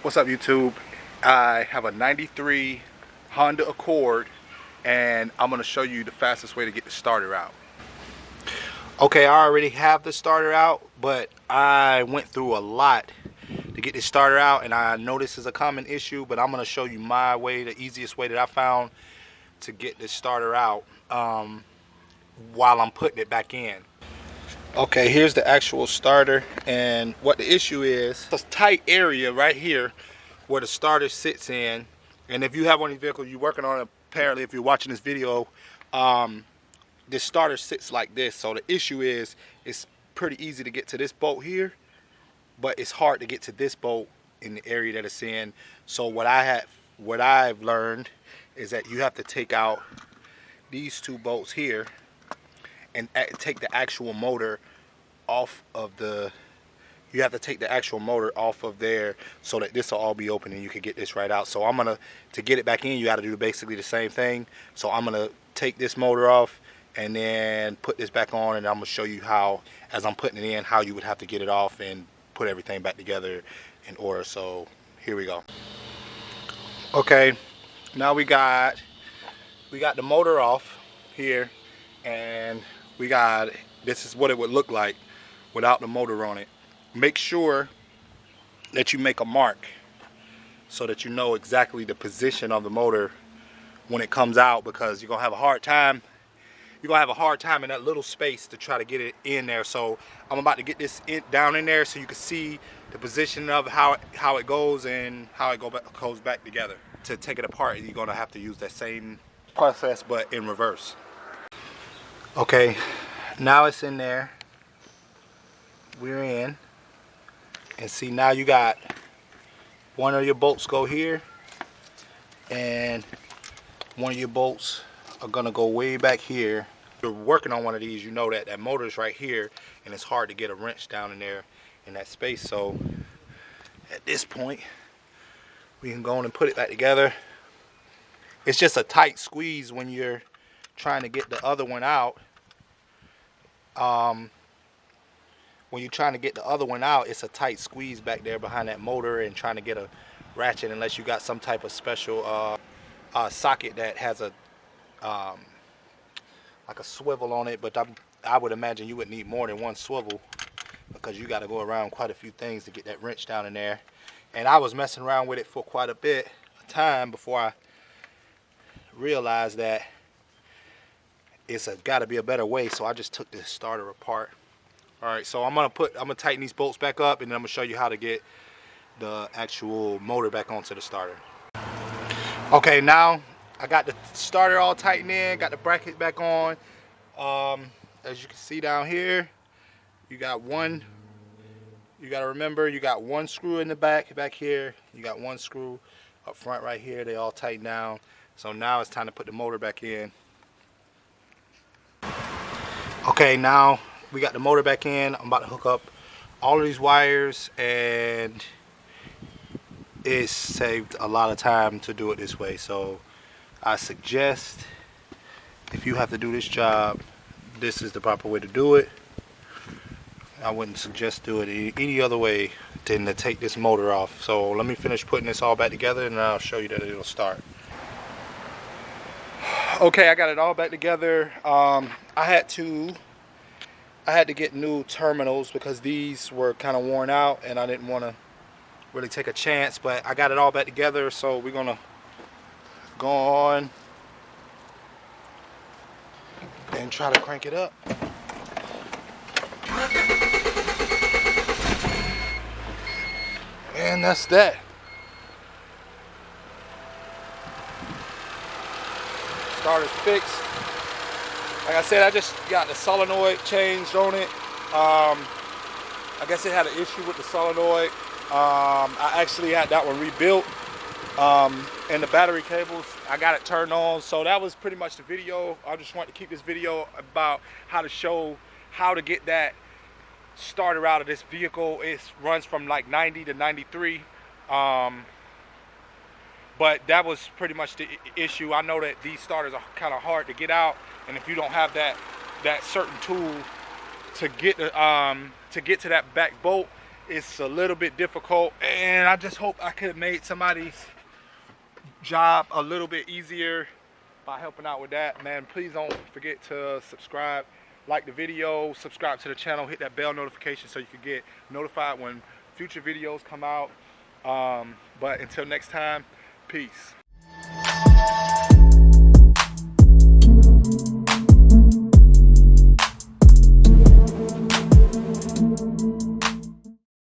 What's up, YouTube? I have a 93 Honda Accord and I'm going to show you the fastest way to get the starter out. Okay, I already have the starter out, but I went through a lot to get this starter out, and I know this is a common issue, but I'm going to show you my way, the easiest way that I found to get this starter out while I'm putting it back in. Okay, here's the actual starter, and what the issue is, a tight area right here where the starter sits in. And if you have one of these vehicles you're working on, apparently if you're watching this video, this starter sits like this. So the issue is, it's pretty easy to get to this bolt here, but it's hard to get to this bolt in the area that it's in. So what I've learned is that you have to take out these two bolts here and take the actual motor off of the, you have to take the actual motor off of there so that this will all be open and you can get this right out. So I'm gonna, to get it back in, you got to do basically the same thing. So I'm gonna take this motor off and then put this back on, and I'm gonna show you how, as I'm putting it in, how you would have to get it off and put everything back together in order. So here we go. Okay, now we got the motor off here, and we got, this is what it would look like without the motor on it. Make sure that you make a mark so that you know exactly the position of the motor when it comes out, because you're gonna have a hard time. You're gonna have a hard time in that little space to try to get it in there. So I'm about to get this down in there so you can see the position of how it goes and how it goes back together. To take it apart, you're gonna have to use that same process but in reverse. Okay, now it's in there. We're in, and see, now you got one of your bolts go here, and one of your bolts are gonna go way back here. If you're working on one of these, you know that that motor is right here, and it's hard to get a wrench down in there in that space. So at this point, we can go on and put it back together. It's just a tight squeeze when you're trying to get the other one out. When you're trying to get the other one out, it's a tight squeeze back there behind that motor, and trying to get a ratchet, unless you got some type of special socket that has a like a swivel on it. But I would imagine you would need more than one swivel, because you got to go around quite a few things to get that wrench down in there. And I was messing around with it for quite a bit of time before I realized that it's got to be a better way. So I just took this starter apart. All right, so I'm gonna tighten these bolts back up, and then I'm gonna show you how to get the actual motor back onto the starter. Okay, now I got the starter all tightened in, got the bracket back on. As you can see down here, you got one. You gotta remember, you got one screw in the back here. You got one screw up front right here. They all tighten down. So now it's time to put the motor back in. Okay, now we got the motor back in. I'm about to hook up all of these wires, and it saved a lot of time to do it this way. So I suggest, if you have to do this job, this is the proper way to do it. I wouldn't suggest do it any other way than to take this motor off. So let me finish putting this all back together, and I'll show you that it'll start. Okay, I got it all back together. I had to get new terminals because these were kind of worn out, and I didn't want to really take a chance, but I got it all back together. So we're gonna go on and try to crank it up. And that's that. Starter's fixed. Like I said, I just got the solenoid changed on it. I guess it had an issue with the solenoid. I actually had that one rebuilt. And the battery cables, I got it turned on. So that was pretty much the video. I just wanted to keep this video about how to show how to get that starter out of this vehicle. It runs from like 90 to 93. But that was pretty much the issue. I know that these starters are kind of hard to get out, and if you don't have that certain tool to get to that back bolt, it's a little bit difficult, and I just hope I could have made somebody's job a little bit easier by helping out with that. Man, please don't forget to subscribe, like the video, subscribe to the channel, hit that bell notification so you can get notified when future videos come out. But until next time, peace.